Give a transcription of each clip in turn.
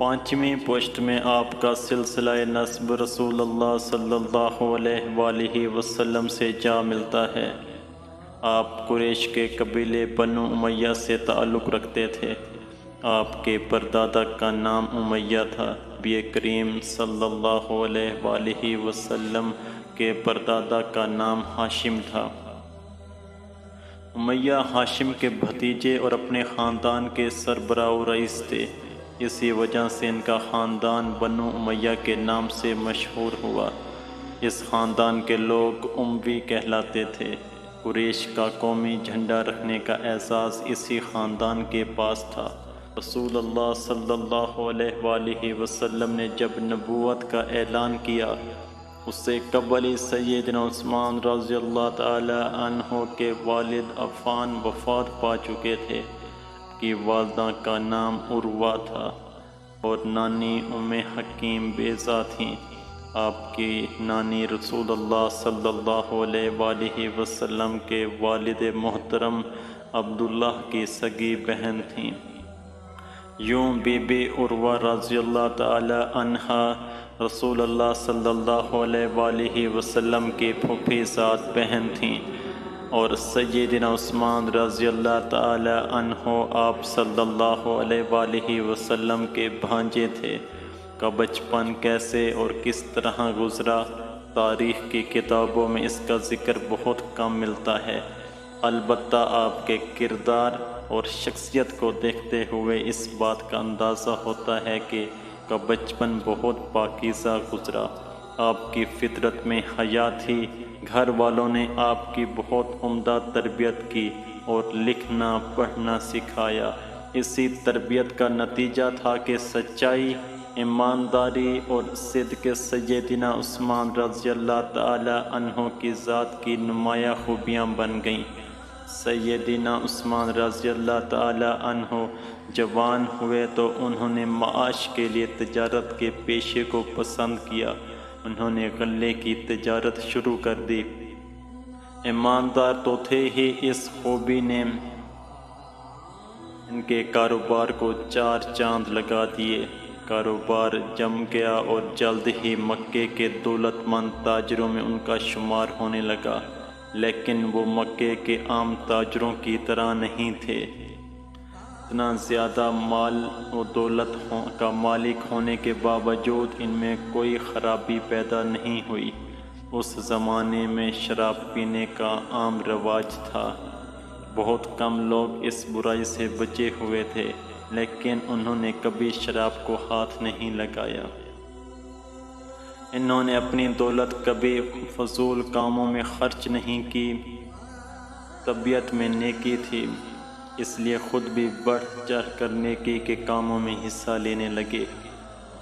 پانچویں پشت میں آپ کا سلسلہ نسب رسول اللہ صلی اللہ علیہ وآلہ وسلم سے جا ملتا ہے۔ آپ قریش کے قبیلے بنو امیہ سے تعلق رکھتے تھے۔ آپ کے پردادا کا نام امیہ تھا۔ نبی کریم صلی اللہ علیہ وآلہ وسلم کے پردادا کا نام ہاشم تھا۔ امیہ ہاشم کے بھتیجے اور اپنے خاندان کے سربراہ و رئیس تھے۔ اسی وجہ سے ان کا خاندان بنو امیہ کے نام سے مشہور ہوا۔ اس خاندان کے لوگ اموی کہلاتے تھے۔ قریش کا قومی جھنڈا رکھنے کا اعزاز اسی خاندان کے پاس تھا۔ رسول اللہ صلی اللہ علیہ وآلہ وسلم نے جب نبوت کا اعلان کیا، اس سے قبل ہی سیدنا عثمان رضی اللہ تعالی عنہ کے والد عفان وفات پا چکے تھے۔ کی والدہ کا نام عروہ تھا اور نانی ام حکیم بیضہ تھیں۔ آپ کی نانی رسول اللہ صلی اللہ علیہ وآلہ وسلم کے والد محترم عبداللہ کی سگی بہن تھیں۔ یوں بی بی عروہ رضی اللہ تعالی عنہا رسول اللہ صلی اللہ علیہ وآلہ وسلم کی پھوپھی ذات بہن تھیں اور سیدنا عثمان رضی اللہ تعالی عنہ آپ صلی اللہ علیہ وآلہ وسلم کے بھانجے تھے۔ کا بچپن کیسے اور کس طرح گزرا، تاریخ کی کتابوں میں اس کا ذکر بہت کم ملتا ہے، البتہ آپ کے کردار اور شخصیت کو دیکھتے ہوئے اس بات کا اندازہ ہوتا ہے کہ کا بچپن بہت پاکیزہ گزرا۔ آپ کی فطرت میں حیا تھی۔ گھر والوں نے آپ کی بہت عمدہ تربیت کی اور لکھنا پڑھنا سکھایا۔ اسی تربیت کا نتیجہ تھا کہ سچائی، ایمانداری اور صدق سیدنا عثمان رضی اللہ تعالی عنہ کی ذات کی نمایاں خوبیاں بن گئیں۔ سیدنا عثمان رضی اللہ تعالی عنہ جوان ہوئے تو انہوں نے معاش کے لیے تجارت کے پیشے کو پسند کیا۔ انہوں نے غلے کی تجارت شروع کر دی۔ ایماندار تو تھے ہی، اس خوبی نے ان کے کاروبار کو چار چاند لگا دیے۔ کاروبار جم گیا اور جلد ہی مکے کے دولت مند تاجروں میں ان کا شمار ہونے لگا، لیکن وہ مکے کے عام تاجروں کی طرح نہیں تھے۔ اتنا زیادہ مال و دولت کا مالک ہونے کے باوجود ان میں کوئی خرابی پیدا نہیں ہوئی۔ اس زمانے میں شراب پینے کا عام رواج تھا۔ بہت کم لوگ اس برائی سے بچے ہوئے تھے، لیکن انہوں نے کبھی شراب کو ہاتھ نہیں لگایا۔ انہوں نے اپنی دولت کبھی فضول کاموں میں خرچ نہیں کی۔ طبیعت میں نیکی تھی، اس لیے خود بھی بڑھ چڑھ کر نیکی کے کاموں میں حصہ لینے لگے۔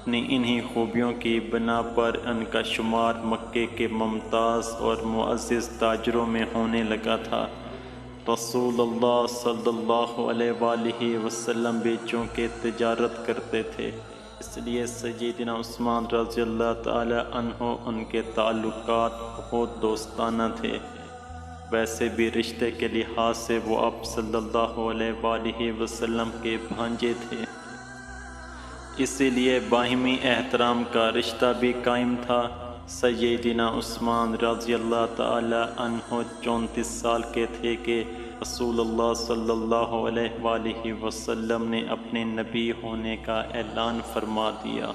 اپنی انہی خوبیوں کی بنا پر ان کا شمار مکے کے ممتاز اور معزز تاجروں میں ہونے لگا تھا۔ رسول اللہ صلی اللہ علیہ وآلہ وسلم بھی چونکہ تجارت کرتے تھے، اس لیے سیدنا عثمان رضی اللہ تعالی عنہ ان کے تعلقات بہت دوستانہ تھے۔ ویسے بھی رشتے کے لحاظ سے وہ آپ صلی اللہ علیہ وآلہ وسلم کے بھانجے تھے، اسی لیے باہمی احترام کا رشتہ بھی قائم تھا۔ سیدنا عثمان رضی اللہ تعالی عنہ 34 سال کے تھے کہ رسول اللہ صلی اللہ علیہ وآلہ وسلم نے اپنے نبی ہونے کا اعلان فرما دیا۔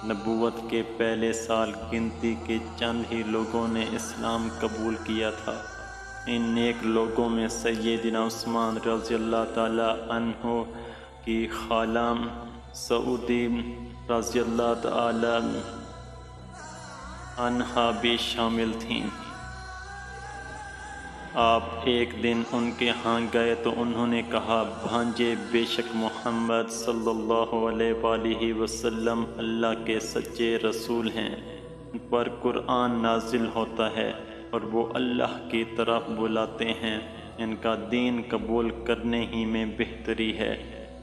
نبوت کے پہلے سال گنتی کے چند ہی لوگوں نے اسلام قبول کیا تھا۔ ان نیک لوگوں میں سیدنا عثمان رضی اللہ تعالی عنہ کی خالہ سعودی رضی اللہ تعالی عنہا بھی شامل تھیں۔ آپ ایک دن ان کے ہاں گئے تو انہوں نے کہا، بھانجے، بے شک محمد صلی اللہ علیہ وآلہ وسلم اللہ کے سچے رسول ہیں۔ ان پر قرآن نازل ہوتا ہے اور وہ اللہ کی طرف بلاتے ہیں۔ ان کا دین قبول کرنے ہی میں بہتری ہے۔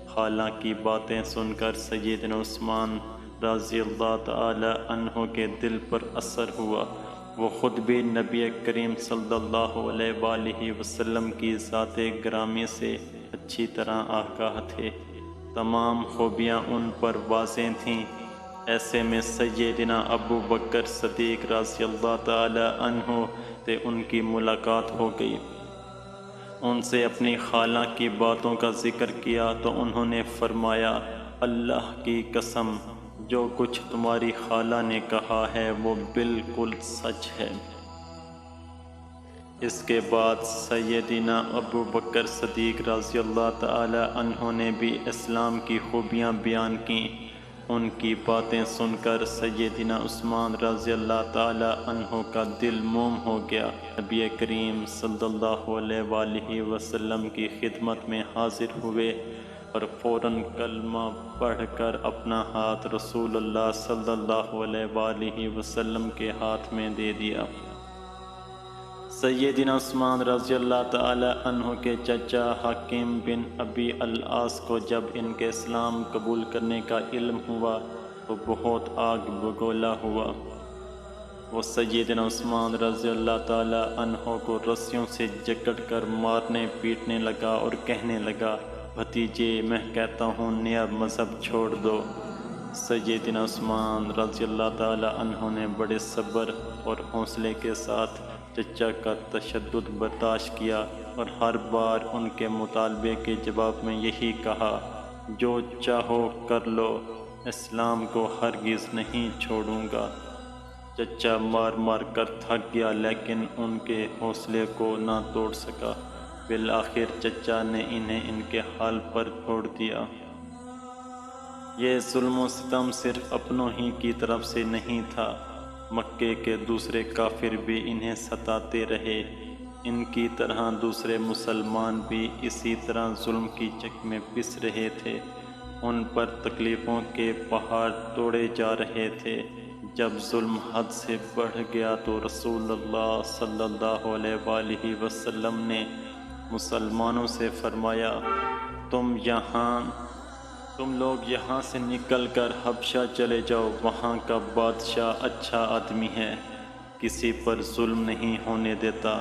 خالہ کی باتیں سن کر سیدنا عثمان رضی اللہ تعالی عنہ کے دل پر اثر ہوا۔ وہ خود بھی نبی کریم صلی اللہ علیہ وآلہ وسلم کی ذات گرامی سے اچھی طرح آگاہ تھے۔ تمام خوبیاں ان پر واضح تھیں۔ ایسے میں سیدنا ابو بکر صدیق رضی اللہ تعالی عنہ سے ان کی ملاقات ہو گئی۔ ان سے اپنی خالہ کی باتوں کا ذکر کیا تو انہوں نے فرمایا، اللہ کی قسم، جو کچھ تمہاری خالہ نے کہا ہے وہ بالکل سچ ہے۔ اس کے بعد سیدنا ابو بکر صدیق رضی اللہ تعالی عنہ نے بھی اسلام کی خوبیاں بیان کیں۔ ان کی باتیں سن کر سیدنا عثمان رضی اللہ تعالی عنہ کا دل موم ہو گیا۔ نبی کریم صلی اللہ علیہ وآلہ وسلم کی خدمت میں حاضر ہوئے اور فوراً کلمہ پڑھ کر اپنا ہاتھ رسول اللہ صلی اللہ علیہ وآلہ وسلم کے ہاتھ میں دے دیا۔ سیدنا عثمان رضی اللہ تعالی عنہ کے چچا حکیم بن ابی العاص کو جب ان کے اسلام قبول کرنے کا علم ہوا تو بہت آگ بگولا ہوا۔ وہ سیدنا عثمان رضی اللہ تعالی عنہ کو رسیوں سے جکڑ کر مارنے پیٹنے لگا اور کہنے لگا، بھتیجے، میں کہتا ہوں نیا مذہب چھوڑ دو۔ سیدنا عثمان رضی اللہ تعالی عنہ نے بڑے صبر اور حوصلے کے ساتھ چچا کا تشدد برداشت کیا اور ہر بار ان کے مطالبے کے جواب میں یہی کہا، جو چاہو کر لو، اسلام کو ہرگز نہیں چھوڑوں گا۔ چچا مار مار کر تھک گیا لیکن ان کے حوصلے کو نہ توڑ سکا۔ بالآخر چچا نے انہیں ان کے حال پر چھوڑ دیا۔ یہ ظلم و ستم صرف اپنوں ہی کی طرف سے نہیں تھا، مکے کے دوسرے کافر بھی انہیں ستاتے رہے۔ ان کی طرح دوسرے مسلمان بھی اسی طرح ظلم کی چک میں پس رہے تھے۔ ان پر تکلیفوں کے پہاڑ توڑے جا رہے تھے۔ جب ظلم حد سے بڑھ گیا تو رسول اللہ صلی اللہ علیہ وآلہ وسلم نے مسلمانوں سے فرمایا، تم لوگ یہاں سے نکل کر حبشہ چلے جاؤ، وہاں کا بادشاہ اچھا آدمی ہے، کسی پر ظلم نہیں ہونے دیتا۔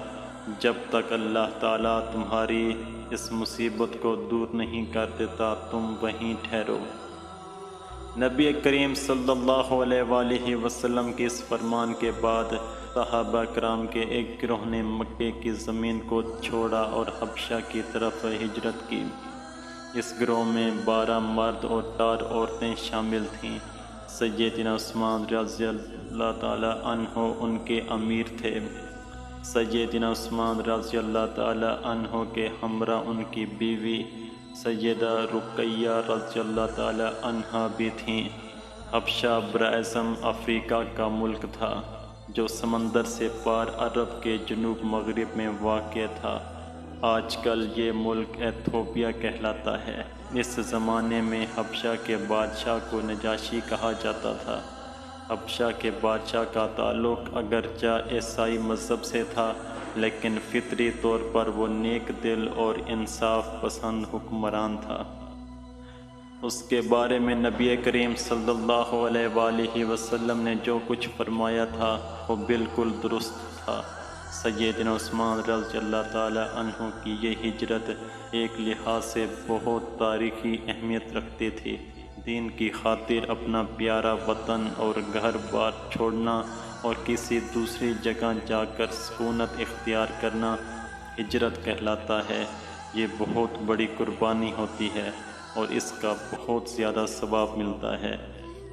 جب تک اللہ تعالیٰ تمہاری اس مصیبت کو دور نہیں کر دیتا تم وہیں ٹھہرو۔ نبی کریم صلی اللہ علیہ وآلہ وسلم کے اس فرمان کے بعد صحابہ کرام کے ایک گروہ نے مکے کی زمین کو چھوڑا اور حبشہ کی طرف ہجرت کی۔ اس گروہ میں 12 مرد اور 4 عورتیں شامل تھیں۔ سیدنا عثمان رضی اللہ تعالی عنہ ان کے امیر تھے۔ سیدنا عثمان رضی اللہ تعالی عنہ کے ہمراہ ان کی بیوی سیدہ رقیہ رضی اللہ تعالی عنہ بھی تھیں۔ حبشہ براعظم افریقہ کا ملک تھا جو سمندر سے پار عرب کے جنوب مغرب میں واقع تھا۔ آج کل یہ ملک ایتھوپیا کہلاتا ہے۔ اس زمانے میں حبشہ کے بادشاہ کو نجاشی کہا جاتا تھا۔ حبشہ کے بادشاہ کا تعلق اگرچہ عیسائی مذہب سے تھا لیکن فطری طور پر وہ نیک دل اور انصاف پسند حکمران تھا۔ اس کے بارے میں نبی کریم صلی اللہ علیہ وآلہ وسلم نے جو کچھ فرمایا تھا وہ بالکل درست تھا۔ سیدنا عثمان رضی اللہ تعالی عنہ کی یہ ہجرت ایک لحاظ سے بہت تاریخی اہمیت رکھتی تھی۔ دین کی خاطر اپنا پیارا وطن اور گھر بار چھوڑنا اور کسی دوسری جگہ جا کر سکونت اختیار کرنا ہجرت کہلاتا ہے۔ یہ بہت بڑی قربانی ہوتی ہے اور اس کا بہت زیادہ ثواب ملتا ہے۔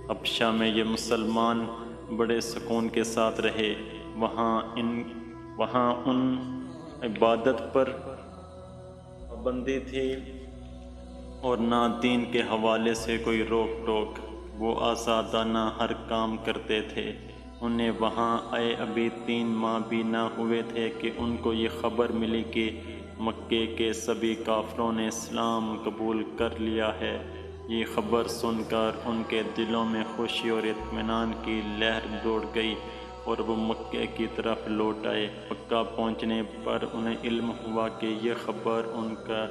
حبشہ میں یہ مسلمان بڑے سکون کے ساتھ رہے۔ وہاں ان عبادت پر پابندی تھی اور نہ دین کے حوالے سے کوئی روک ٹوک۔ وہ آزادانہ ہر کام کرتے تھے۔ انہیں وہاں آئے ابھی 3 ماہ بھی نہ ہوئے تھے کہ ان کو یہ خبر ملی کہ مکے کے سبھی کافروں نے اسلام قبول کر لیا ہے۔ یہ خبر سن کر ان کے دلوں میں خوشی اور اطمینان کی لہر دوڑ گئی اور وہ مکے کی طرف لوٹ آئے۔ مکہ پہنچنے پر انہیں علم ہوا کہ یہ خبر ان کا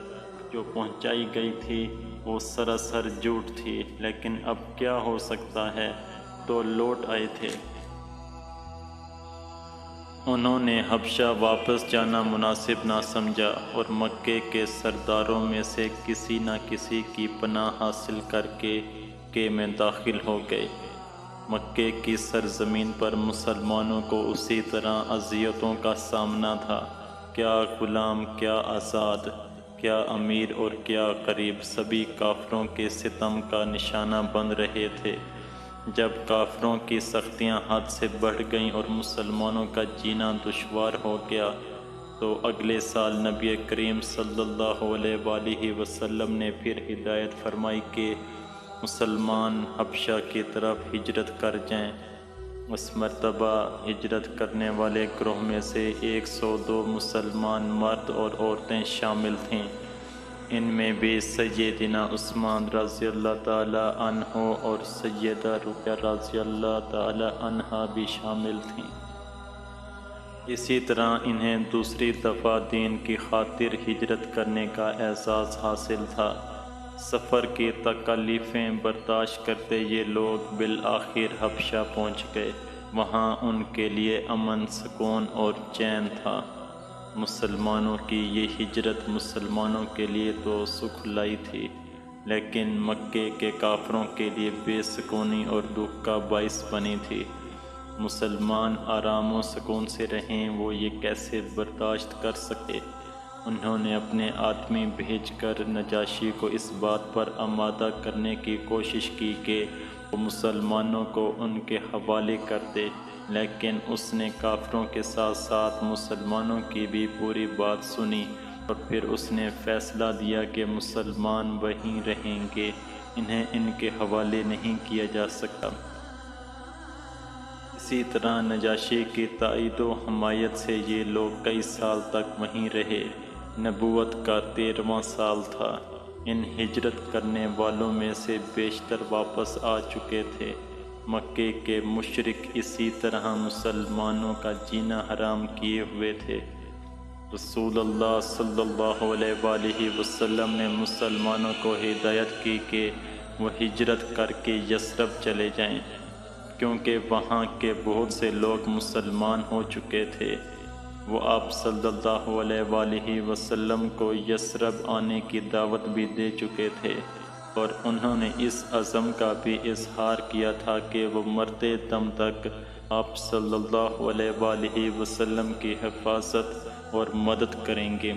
جو پہنچائی گئی تھی وہ سراسر جھوٹ تھی، لیکن اب کیا ہو سکتا ہے، تو لوٹ آئے تھے۔ انہوں نے حبشہ واپس جانا مناسب نہ سمجھا اور مکے کے سرداروں میں سے کسی نہ کسی کی پناہ حاصل کر کے میں داخل ہو گئے۔ مکے کی سرزمین پر مسلمانوں کو اسی طرح اذیتوں کا سامنا تھا۔ کیا غلام، کیا آزاد، کیا امیر اور کیا غریب، سبھی کافروں کے ستم کا نشانہ بن رہے تھے۔ جب کافروں کی سختیاں حد سے بڑھ گئیں اور مسلمانوں کا جینا دشوار ہو گیا تو اگلے سال نبی کریم صلی اللہ علیہ وآلہ وسلم نے پھر ہدایت فرمائی کہ مسلمان حبشہ کی طرف ہجرت کر جائیں۔ اس مرتبہ ہجرت کرنے والے گروہ میں سے 102 مسلمان مرد اور عورتیں شامل تھیں۔ ان میں بھی سیدنا عثمان رضی اللہ تعالی عنہ اور سیدہ رقیہ رضی اللہ تعالی عنہ بھی شامل تھیں۔ اسی طرح انہیں دوسری دفعہ دین کی خاطر ہجرت کرنے کا اعزاز حاصل تھا۔ سفر کی تکالیفیں برداشت کرتے یہ لوگ بالآخر حبشہ پہنچ گئے۔ وہاں ان کے لیے امن، سکون اور چین تھا۔ مسلمانوں کی یہ ہجرت مسلمانوں کے لیے تو سکھ لائی تھی، لیکن مکے کے کافروں کے لیے بے سکونی اور دکھ کا باعث بنی تھی۔ مسلمان آرام و سکون سے رہیں، وہ یہ کیسے برداشت کر سکے؟ انہوں نے اپنے آدمی بھیج کر نجاشی کو اس بات پر آمادہ کرنے کی کوشش کی کہ وہ مسلمانوں کو ان کے حوالے کر دے، لیکن اس نے کافروں کے ساتھ ساتھ مسلمانوں کی بھی پوری بات سنی اور پھر اس نے فیصلہ دیا کہ مسلمان وہیں رہیں گے، انہیں ان کے حوالے نہیں کیا جا سکتا۔ اسی طرح نجاشی کی تائید و حمایت سے یہ لوگ کئی سال تک وہیں رہے۔ نبوت کا 13واں سال تھا۔ ان ہجرت کرنے والوں میں سے بیشتر واپس آ چکے تھے۔ مکے کے مشرک اسی طرح مسلمانوں کا جینا حرام کیے ہوئے تھے۔ رسول اللہ صلی اللہ علیہ وآلہ وسلم نے مسلمانوں کو ہدایت کی کہ وہ ہجرت کر کے یثرب چلے جائیں، کیونکہ وہاں کے بہت سے لوگ مسلمان ہو چکے تھے۔ وہ آپ صلی اللہ علیہ وآلہ وسلم کو یثرب آنے کی دعوت بھی دے چکے تھے، اور انہوں نے اس عزم کا بھی اظہار کیا تھا کہ وہ مرتے دم تک آپ صلی اللہ علیہ وآلہ وسلم کی حفاظت اور مدد کریں گے۔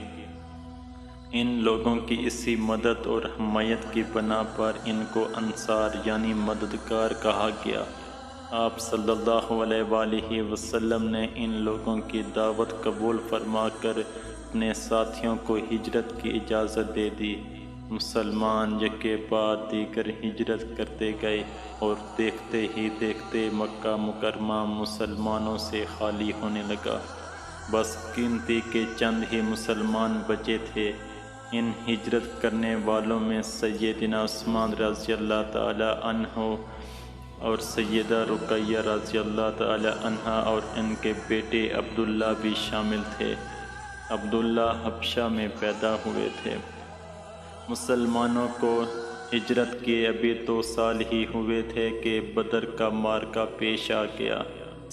ان لوگوں کی اسی مدد اور حمایت کی بنا پر ان کو انصار یعنی مددگار کہا گیا۔ آپ صلی اللہ علیہ وآلہ وسلم نے ان لوگوں کی دعوت قبول فرما کر اپنے ساتھیوں کو ہجرت کی اجازت دے دی۔ مسلمان یکے بعد دیگر ہجرت کرتے گئے اور دیکھتے ہی دیکھتے مکہ مکرمہ مسلمانوں سے خالی ہونے لگا۔ بس گنتی کے چند ہی مسلمان بچے تھے۔ ان ہجرت کرنے والوں میں سیدنا عثمان رضی اللہ تعالی عنہ اور سیدہ رقیہ رضی اللہ تعالی عنہ اور ان کے بیٹے عبداللہ بھی شامل تھے۔ عبداللہ حبشہ میں پیدا ہوئے تھے۔ مسلمانوں کو ہجرت کے ابھی 2 سال ہی ہوئے تھے کہ بدر کا معرکہ پیش آ گیا۔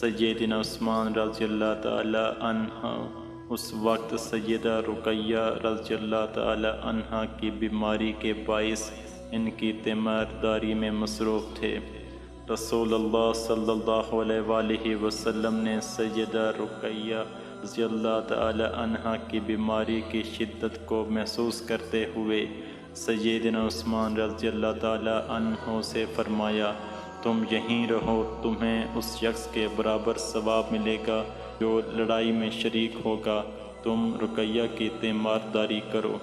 سیدنا عثمان رضی اللہ تعالی عنہ اس وقت سیدہ رقیہ رضی اللہ تعالی عنہ کی بیماری کے باعث ان کی تیمارداری میں مصروف تھے۔ رسول اللہ صلی اللہ علیہ وآلہ وسلم نے سیدہ رقیہ رضی اللہ تعالی عنہ کی بیماری کی شدت کو محسوس کرتے ہوئے سیدنا عثمان رضی اللہ تعالی عنہ سے فرمایا، تم یہیں رہو، تمہیں اس شخص کے برابر ثواب ملے گا جو لڑائی میں شریک ہوگا، تم رقیہ کی تیمارداری کرو۔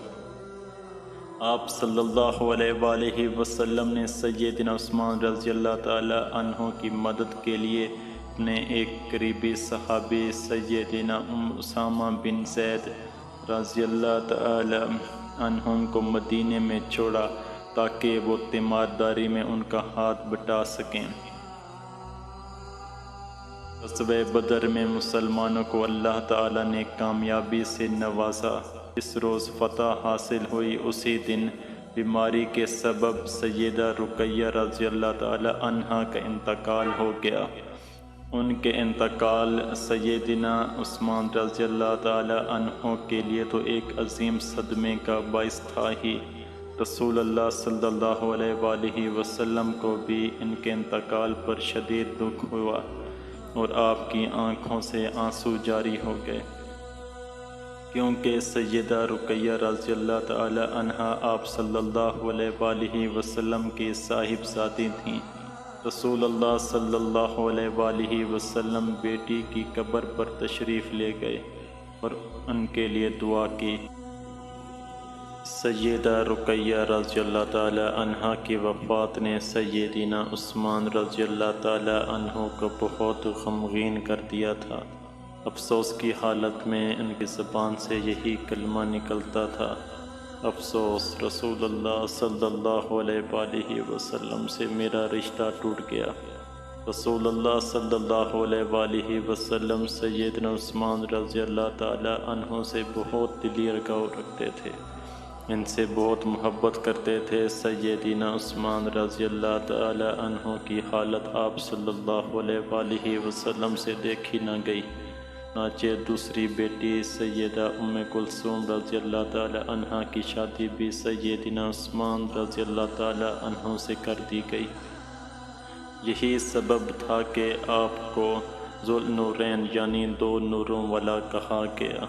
آپ صلی اللہ علیہ وآلہ وسلم نے سیدنا عثمان رضی اللہ تعالی عنہ کی مدد کے لیے اپنے ایک قریبی صحابی سیدنا اسامہ بن زید رضی اللہ تعالی عنہ کو مدینے میں چھوڑا تاکہ وہ تیمارداری میں ان کا ہاتھ بٹا سکیں۔ غزوہ بدر میں مسلمانوں کو اللہ تعالی نے کامیابی سے نوازا۔ اس روز فتح حاصل ہوئی، اسی دن بیماری کے سبب سیدہ رقیہ رضی اللہ تعالی عنہ کا انتقال ہو گیا۔ ان کے انتقال سیدنا عثمان رضی اللہ تعالی عنہ کے لیے تو ایک عظیم صدمے کا باعث تھا ہی، رسول اللہ صلی اللہ علیہ وآلہ وسلم کو بھی ان کے انتقال پر شدید دکھ ہوا اور آپ کی آنکھوں سے آنسو جاری ہو گئے، کیونکہ سیدہ رقیہ رضی اللہ تعالی عنہا آپ صلی اللہ علیہ وآلہ وسلم کی صاحبزادی تھیں۔ رسول اللہ صلی اللہ علیہ وآلہ وسلم بیٹی کی قبر پر تشریف لے گئے اور ان کے لیے دعا کی۔ سیدہ رقیہ رضی اللہ تعالی عنہا کی وفات نے سیدنا عثمان رضی اللہ تعالی عنہ کو بہت غمگین کر دیا تھا۔ افسوس کی حالت میں ان کی زبان سے یہی کلمہ نکلتا تھا، افسوس رسول اللہ صلی اللہ علیہ وآلہ وسلم سے میرا رشتہ ٹوٹ گیا۔ رسول اللہ صلی اللہ علیہ وآلہ وسلم سیدنا عثمان رضی اللہ تعالی عنہ سے بہت دلی لگاؤ رکھتے تھے، ان سے بہت محبت کرتے تھے۔ سیدنا عثمان رضی اللہ تعالی عنہ کی حالت آپ صلی اللہ علیہ وآلہ وسلم سے دیکھی نہ گئی، چنانچہ دوسری بیٹی سیدہ ام کلثوم رضی اللہ تعالی عنہ کی شادی بھی سیدنا عثمان رضی اللہ تعالی عنہ سے کر دی گئی۔ یہی سبب تھا کہ آپ کو ذو النورین یعنی دو نوروں والا کہا گیا۔